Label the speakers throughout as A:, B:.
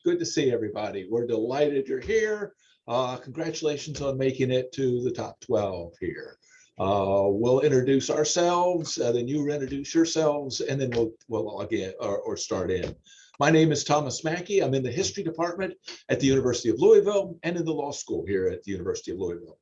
A: Good to see everybody. We're delighted you're here. Congratulations on making it to the top 12 here. We'll introduce ourselves, then you introduce yourselves, and then we'll again or start in. My name is Thomas Mackey. I'm in the history department at the University of Louisville and in the law school here at the University of Louisville.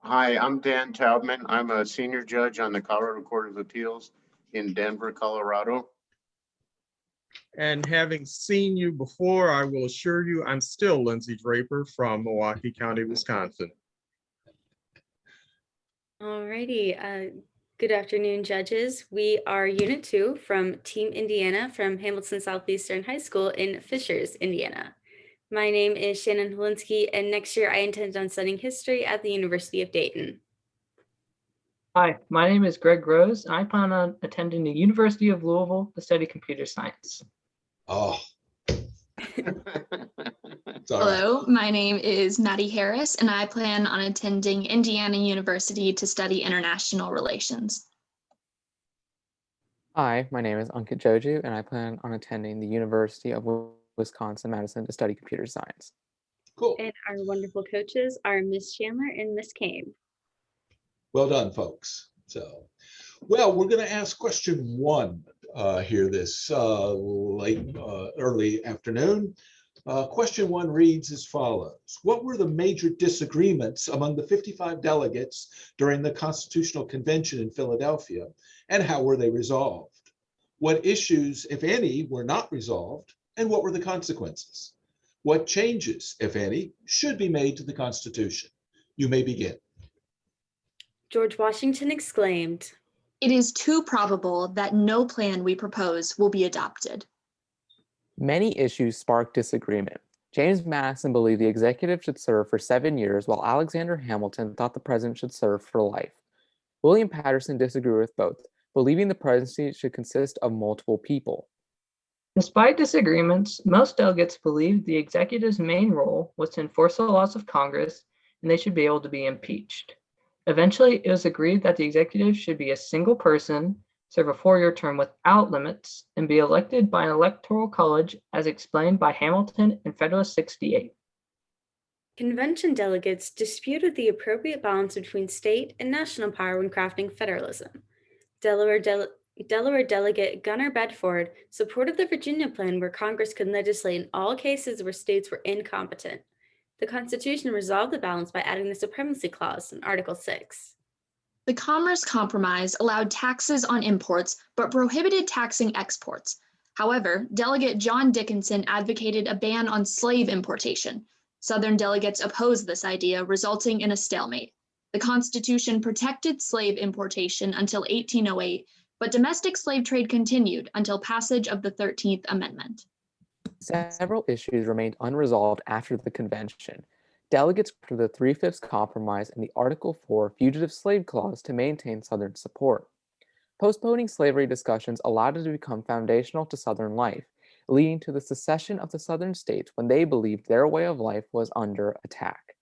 B: Hi, I'm Dan Taubman. I'm a senior judge on the Colorado Court of Appeals in Denver, Colorado.
C: And having seen you before, I will assure you I'm still Lindsay Draper from Milwaukee County, Wisconsin.
D: Alrighty, good afternoon, judges. We are Unit 2 from Team Indiana from Hamilton Southeastern High School in Fishers, Indiana. My name is Shannon Holinsky, and next year I intend on studying history at the University of Dayton.
E: Hi, my name is Greg Rose, and I plan on attending the University of Louisville to study computer science.
A: Oh.
F: Hello, my name is Maddie Harris, and I plan on attending Indiana University to study international relations.
G: Hi, my name is Ankit Joju, and I plan on attending the University of Wisconsin-Madison to study computer science.
A: Cool.
D: And our wonderful coaches are Miss Chandler and Miss Kane.
A: Well done, folks. So, well, we're going to ask question 1 here this early afternoon. Question 1 reads as follows. What were the major disagreements among the 55 delegates during the Constitutional Convention in Philadelphia, and how were they resolved? What issues, if any, were not resolved, and what were the consequences? What changes, if any, should be made to the Constitution? You may begin.
D: George Washington exclaimed,
F: "It is too probable that no plan we propose will be adopted."
G: Many issues sparked disagreement. James Madison believed the executive should serve for 7 years, while Alexander Hamilton thought the president should serve for life. William Patterson disagreed with both, believing the presidency should consist of multiple people.
E: Despite disagreements, most delegates believed the executive's main role was to enforce the laws of Congress, and they should be able to be impeached. Eventually, it was agreed that the executive should be a single person, serve a 4-year term without limits, and be elected by an electoral college as explained by Hamilton in Federalist 68.
D: Convention delegates disputed the appropriate balance between state and national power when crafting federalism. Delaware delegate Gunnar Bedford supported the Virginia plan, where Congress could legislate in all cases where states were incompetent. The Constitution resolved the balance by adding the Supremacy Clause in Article 6.
F: The Commerce Compromise allowed taxes on imports but prohibited taxing exports. However, Delegate John Dickinson advocated a ban on slave importation. Southern delegates opposed this idea, resulting in a stalemate. The Constitution protected slave importation until 1808, but domestic slave trade continued until passage of the 13th Amendment.
G: Several issues remained unresolved after the convention. Delegates for the 3/5 Compromise and the Article 4 Fugitive Slave Clause to maintain Southern support. Postponing slavery discussions allowed it to become foundational to Southern life, leading to the secession of the Southern states when they believed their way of life was under attack.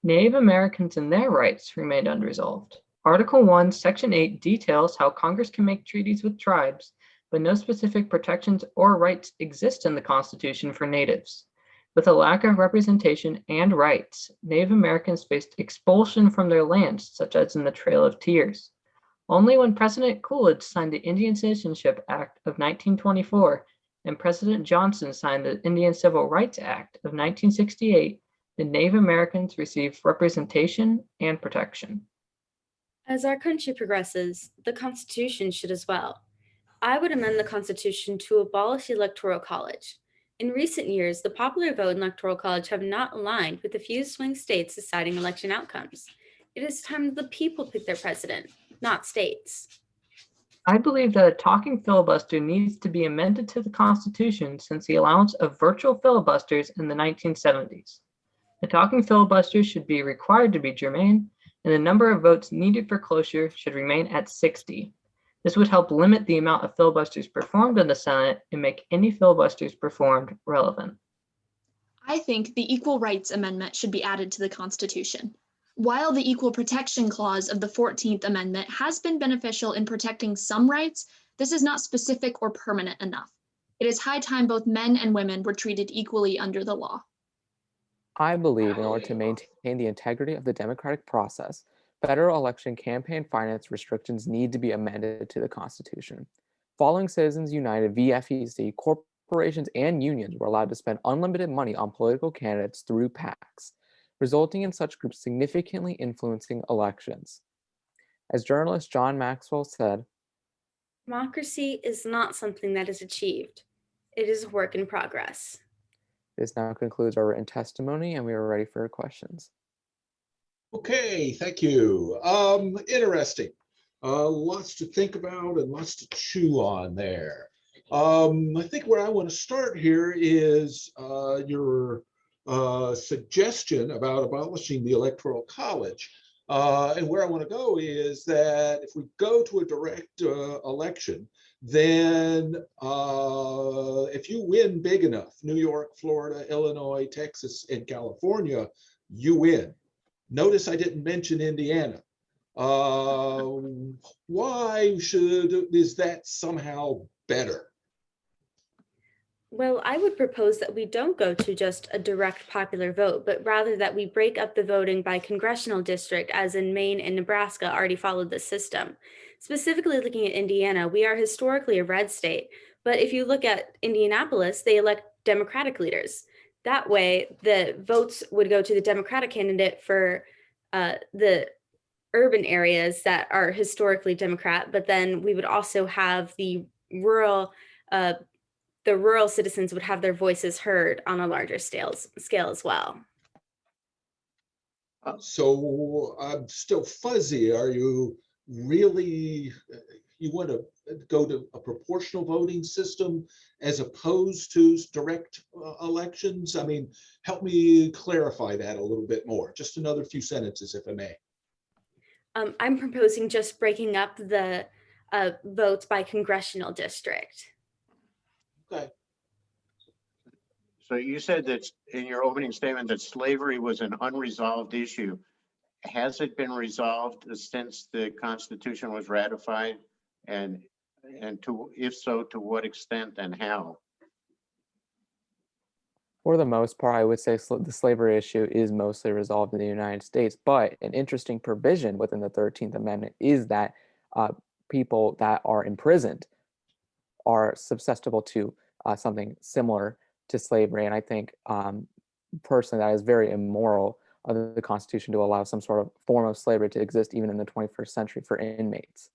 E: Native Americans and their rights remained unresolved. Article 1, Section 8 details how Congress can make treaties with tribes, but no specific protections or rights exist in the Constitution for natives. With a lack of representation and rights, Native Americans faced expulsion from their lands, such as in the Trail of Tears. Only when President Coolidge signed the Indian Citizenship Act of 1924 and President Johnson signed the Indian Civil Rights Act of 1968 did Native Americans receive representation and protection.
D: As our country progresses, the Constitution should as well. I would amend the Constitution to abolish the Electoral College. In recent years, the popular vote and Electoral College have not aligned with the few swing states deciding election outcomes. It is time that the people pick their president, not states.
E: I believe that a talking filibuster needs to be amended to the Constitution since the allowance of virtual filibusters in the 1970s. A talking filibuster should be required to be germane, and the number of votes needed for cloture should remain at 60. This would help limit the amount of filibusters performed in the Senate and make any filibusters performed relevant.
F: I think the Equal Rights Amendment should be added to the Constitution. While the Equal Protection Clause of the 14th Amendment has been beneficial in protecting some rights, this is not specific or permanent enough. It is high time both men and women were treated equally under the law.
G: I believe in order to maintain the integrity of the democratic process, federal election campaign finance restrictions need to be amended to the Constitution. Following Citizens United v. FEC, corporations and unions were allowed to spend unlimited money on political candidates through PACs, resulting in such groups significantly influencing elections. As journalist John Maxwell said,
D: Democracy is not something that is achieved. It is a work in progress.
G: this now concludes our written testimony, and we are ready for your questions.
A: Okay, thank you. Interesting. Lots to think about and lots to chew on there. I think where I want to start here is your suggestion about abolishing the Electoral College. And where I want to go is that if we go to a direct election, then if you win big enough, New York, Florida, Illinois, Texas, and California, you win. Notice I didn't mention Indiana. Why is that somehow better?
D: Well, I would propose that we don't go to just a direct popular vote, but rather that we break up the voting by congressional district, as in Maine and Nebraska already followed this system. Specifically looking at Indiana, we are historically a red state, but if you look at Indianapolis, they elect Democratic leaders. That way, the votes would go to the Democratic candidate for the urban areas that are historically Democrat, but then we would also have the rural citizens would have their voices heard on a larger scale as well.
A: So I'm still fuzzy. Are you really, you want to go to a proportional voting system as opposed to direct elections? I mean, help me clarify that a little bit more. Just another few sentences, if I may.
D: I'm proposing just breaking up the votes by congressional district.
A: Okay.
B: So you said that in your opening statement that slavery was an unresolved issue. Has it been resolved since the Constitution was ratified? And if so, to what extent and how?
G: For the most part, I would say the slavery issue is mostly resolved in the United States, but an interesting provision within the 13th Amendment is that people that are imprisoned are susceptible to something similar to slavery. And I think personally that is very immoral of the Constitution to allow some sort of form of slavery to exist even in the 21st century for inmates.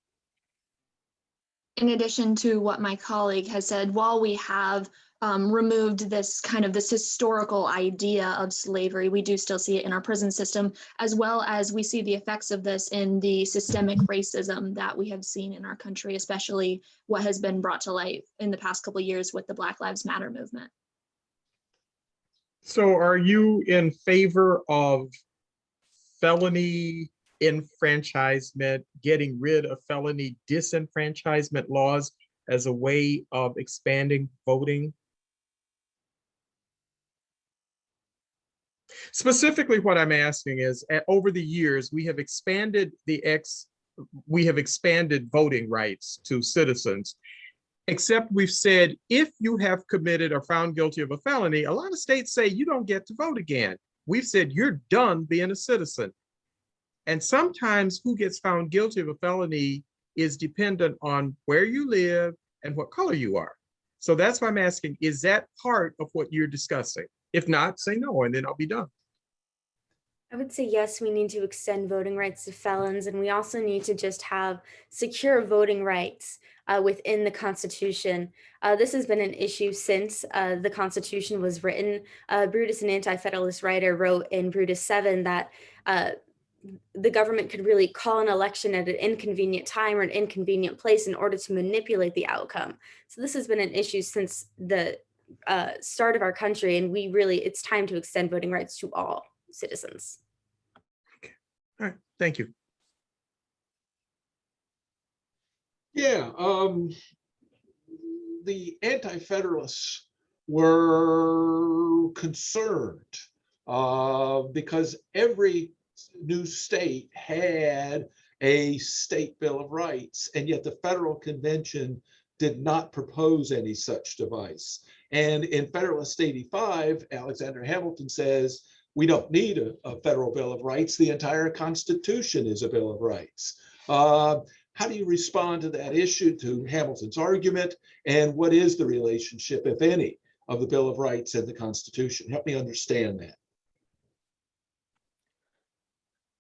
F: In addition to what my colleague has said, while we have removed this historical idea of slavery, we do still see it in our prison system, as well as we see the effects of this in the systemic racism that we have seen in our country, especially what has been brought to light in the past couple of years with the Black Lives Matter movement.
C: So are you in favor of felony enfranchisement, getting rid of felony disenfranchisement laws as a way of expanding voting? Specifically, what I'm asking is, over the years, we have expanded voting rights to citizens, except we've said, if you have committed or found guilty of a felony, a lot of states say you don't get to vote again. We've said you're done being a citizen. And sometimes who gets found guilty of a felony is dependent on where you live and what color you are. So that's why I'm asking, is that part of what you're discussing? If not, say no, and then I'll be done.
D: I would say yes, we need to extend voting rights to felons, and we also need to just have secure voting rights within the Constitution. This has been an issue since the Constitution was written. Brutus, an anti-federalist writer, wrote in Brutus 7 that the government could really call an election at an inconvenient time or an inconvenient place in order to manipulate the outcome. So this has been an issue since the start of our country, and it's time to extend voting rights to all citizens.
C: Okay. All right, thank you.
A: Yeah, the anti-federalists were concerned because every new state had a state Bill of Rights, and yet the federal convention did not propose any such device. And in Federalist 85, Alexander Hamilton says, we don't need a federal Bill of Rights. The entire Constitution is a Bill of Rights. How do you respond to that issue, to Hamilton's argument? And what is the relationship, if any, of the Bill of Rights and the Constitution? Help me understand that.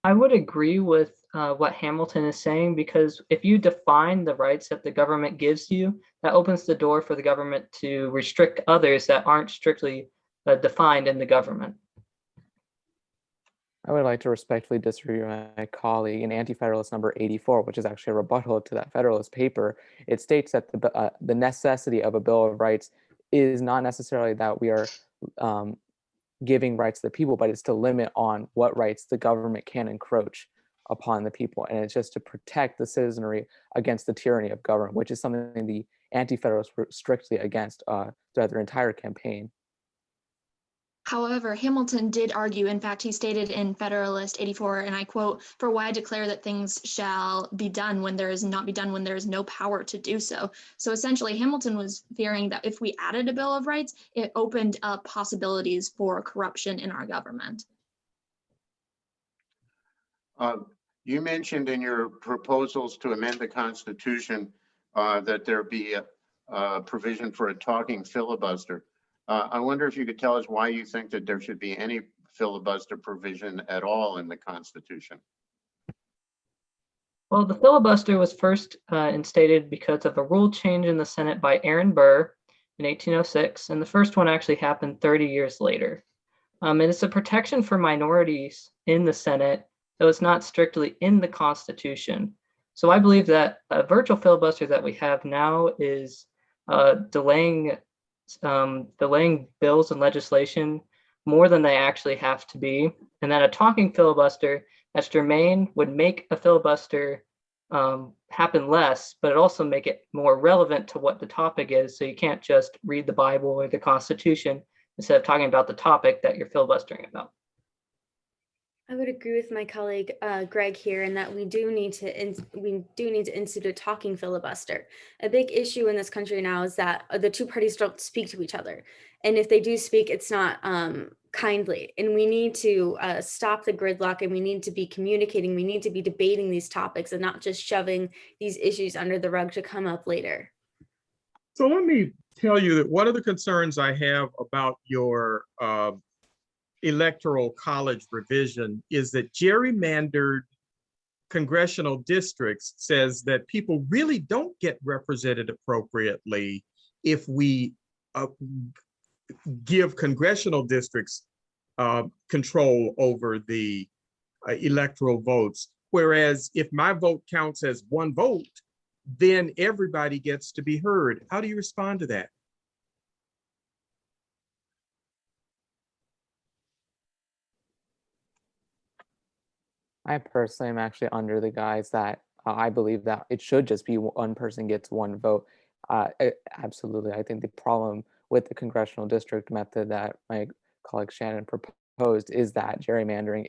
E: I would agree with what Hamilton is saying, because if you define the rights that the government gives you, that opens the door for the government to restrict others that aren't strictly defined in the government.
G: I would like to respectfully disagree with my colleague. In Anti-Federalist number 84, which is actually a rebuttal to that Federalist paper, it states that the necessity of a Bill of Rights is not necessarily that we are giving rights to the people, but it's to limit on what rights the government can encroach upon the people. And it's just to protect the citizenry against the tyranny of government, which is something the Anti-Federalists were strictly against throughout their entire campaign.
F: However, Hamilton did argue, in fact, he stated in Federalist 84, and I quote, "For why declare that things shall be done when there is not be done when there is no power to do so." So essentially, Hamilton was fearing that if we added a Bill of Rights, it opened up possibilities for corruption in our government.
B: You mentioned in your proposals to amend the Constitution that there be a provision for a talking filibuster. I wonder if you could tell us why you think that there should be any filibuster provision at all in the Constitution.
E: Well, the filibuster was first instated because of a rule change in the Senate by Aaron Burr in 1806, and the first one actually happened 30 years later. And it's a protection for minorities in the Senate, though it's not strictly in the Constitution. So I believe that a virtual filibuster that we have now is delaying bills and legislation more than they actually have to be. And then a talking filibuster that's germane would make a filibuster happen less, but it also make it more relevant to what the topic is. So you can't just read the Bible or the Constitution instead of talking about the topic that you're filibustering about.
D: I would agree with my colleague Greg here in that we do need to institute a talking filibuster. A big issue in this country now is that the two parties don't speak to each other, and if they do speak, it's not kindly. And we need to stop the gridlock, and we need to be communicating. We need to be debating these topics and not just shoving these issues under the rug to come up later.
C: So let me tell you that one of the concerns I have about your electoral college revision is that gerrymandered congressional districts says that people really don't get represented appropriately if we give congressional districts control over the electoral votes. Whereas if my vote counts as one vote, then everybody gets to be heard. How do you respond to that?
G: I personally am actually under the guise that I believe that it should just be one person gets one vote. Absolutely. I think the problem with the congressional district method that my colleague Shannon proposed is that gerrymandering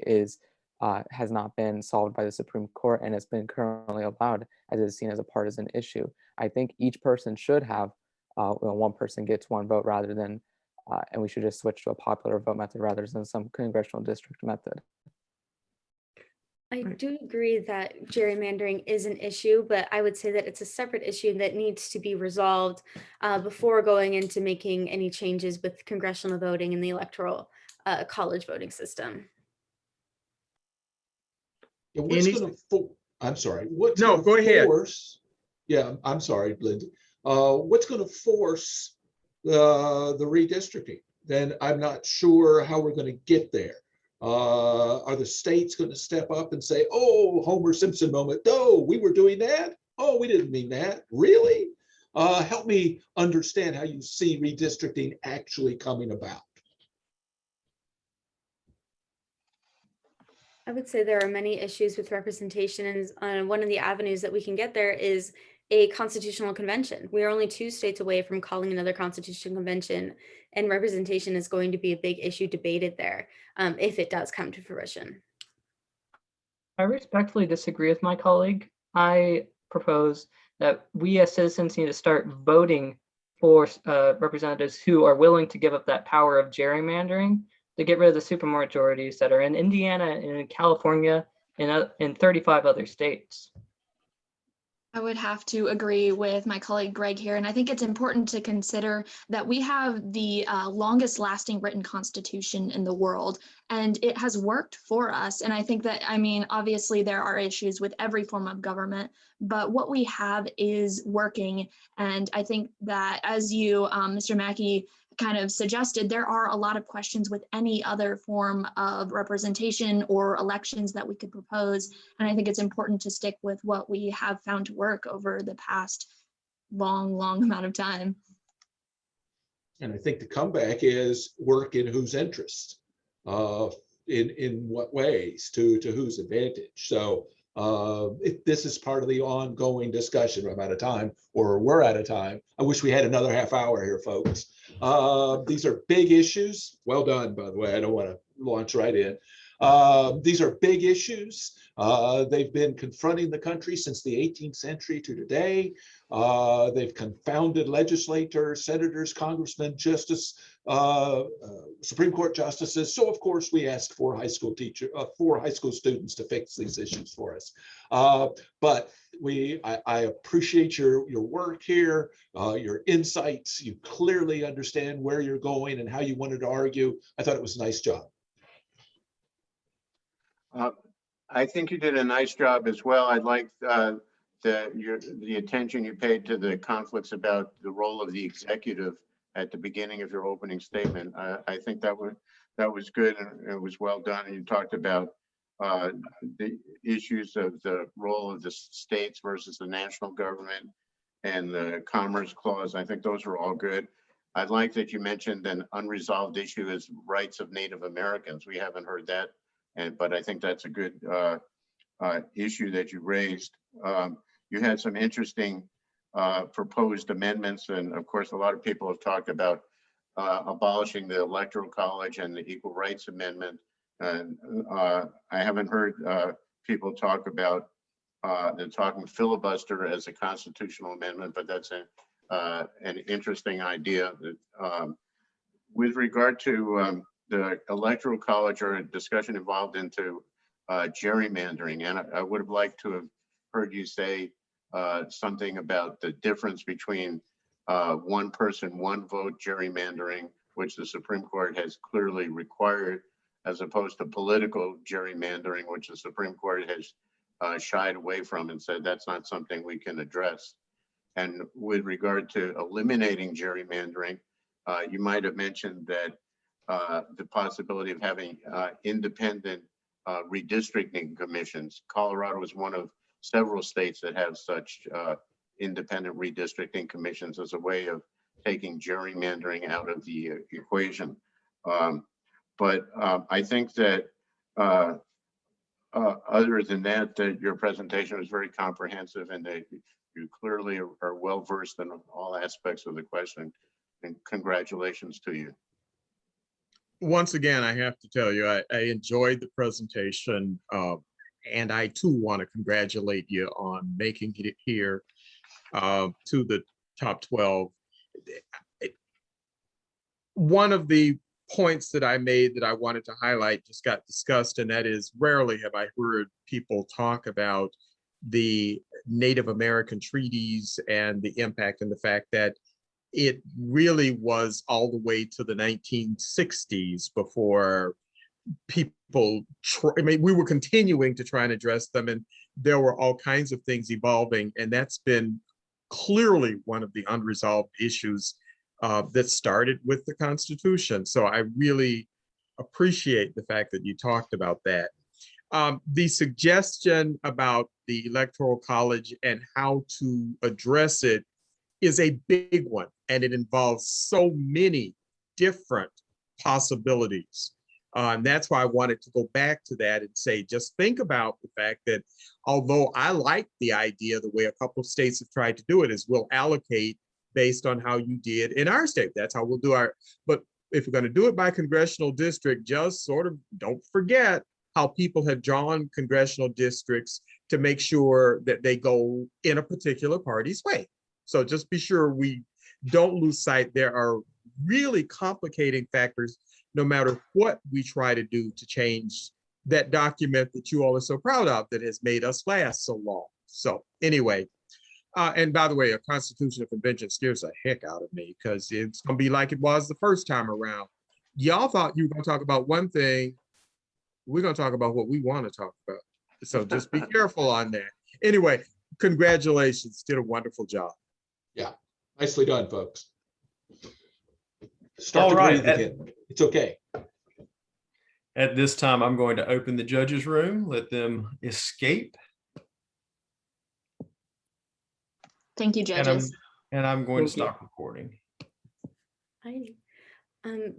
G: has not been solved by the Supreme Court and has been currently allowed as it is seen as a partisan issue. I think each person should have one person gets one vote rather than, and we should just switch to a popular vote method rather than some congressional district method.
D: I do agree that gerrymandering is an issue, but I would say that it's a separate issue that needs to be resolved before going into making any changes with congressional voting in the electoral college voting system.
A: Yeah, what's going to I'm sorry. What's
C: no, go ahead.
A: Yeah, I'm sorry, Linda. What's going to force the redistricting? Then I'm not sure how we're going to get there. Are the states going to step up and say, "Oh, Homer Simpson moment. Oh, we were doing that. Oh, we didn't mean that. Really?" Help me understand how you see redistricting actually coming about.
D: I would say there are many issues with representation, and one of the avenues that we can get there is a constitutional convention. We are only 2 states away from calling another constitutional convention, and representation is going to be a big issue debated there if it does come to fruition.
E: I respectfully disagree with my colleague. I propose that we as citizens need to start voting for representatives who are willing to give up that power of gerrymandering to get rid of the supermajorities that are in Indiana and in California and in 35 other states.
F: I would have to agree with my colleague Greg here, and I think it's important to consider that we have the longest lasting written constitution in the world, and it has worked for us. And I think that, I mean, obviously there are issues with every form of government, but what we have is working. And I think that, as you, Mr. Mackey, kind of suggested, there are a lot of questions with any other form of representation or elections that we could propose. And I think it's important to stick with what we have found to work over the past long amount of time.
A: And I think the comeback is work in whose interest, in what ways, to whose advantage. So this is part of the ongoing discussion. I'm out of time, or we're out of time. I wish we had another half hour here, folks. These are big issues. Well done, by the way. I don't want to launch right in. These are big issues. They've been confronting the country since the 18th century to today. They've confounded legislators, senators, congressmen, Supreme Court justices. So of course we asked four high school students to fix these issues for us. But I appreciate your work here, your insights. You clearly understand where you're going and how you wanted to argue. I thought it was a nice job.
B: I think you did a nice job as well. I'd like the attention you paid to the conflicts about the role of the executive at the beginning of your opening statement. I think that was good, and it was well done. And you talked about the issues of the role of the states versus the national government and the Commerce Clause. I think those are all good. I'd like that you mentioned an unresolved issue as rights of Native Americans. We haven't heard that, but I think that's a good issue that you raised. You had some interesting proposed amendments, and of course, a lot of people have talked about abolishing the Electoral College and the Equal Rights Amendment. And I haven't heard people talk about talking filibuster as a constitutional amendment, but that's an interesting idea. That, with regard to the Electoral College, or a discussion involved into gerrymandering, and I would have liked to have heard you say something about the difference between one person, one vote gerrymandering, which the Supreme Court has clearly required, as opposed to political gerrymandering, which the Supreme Court has shied away from and said that's not something we can address. And with regard to eliminating gerrymandering, you might have mentioned that the possibility of having independent redistricting commissions. Colorado is one of several states that have such independent redistricting commissions as a way of taking gerrymandering out of the equation. But I think that other than that, your presentation was very comprehensive, and that you clearly are well versed in all aspects of the question. And congratulations to you.
C: Once again, I have to tell you, I enjoyed the presentation, and I too want to congratulate you on making it here to the top 12. One of the points that I made that I wanted to highlight just got discussed, and that is, rarely have I heard people talk about the Native American treaties and the impact, and the fact that it really was all the way to the 1960s before people, we were continuing to try and address them, and there were all kinds of things evolving, and that's been clearly one of the unresolved issues that started with the Constitution. So I really appreciate the fact that you talked about that. The suggestion about the Electoral College and how to address it is a big one, and it involves so many different possibilities. And that's why I wanted to go back to that and say, just think about the fact that although I like the idea, the way a couple of states have tried to do it is we'll allocate based on how you did in our state. That's how we'll do our, but if we're going to do it by congressional district, just sort of don't forget how people have drawn congressional districts to make sure that they go in a particular party's way. So just be sure we don't lose sight. There are really complicating factors, no matter what we try to do to change that document that you all are so proud of that has made us last so long. So anyway, and by the way, a constitutional convention scares the heck out of me because it's going to be like it was the first time around. Y'all thought you were going to talk about one thing. We're going to talk about what we want to talk about. So just be careful on that. Anyway, congratulations. Did a wonderful job.
A: Yeah, nicely done, folks. Start
H: All
A: to
H: right.
A: breathe again. It's okay.
H: At this time, I'm going to open the judges' room, let them escape.
F: Thank you,
H: And
F: judges.
H: I'm going to
E: Thank you.
H: stop recording.
D: I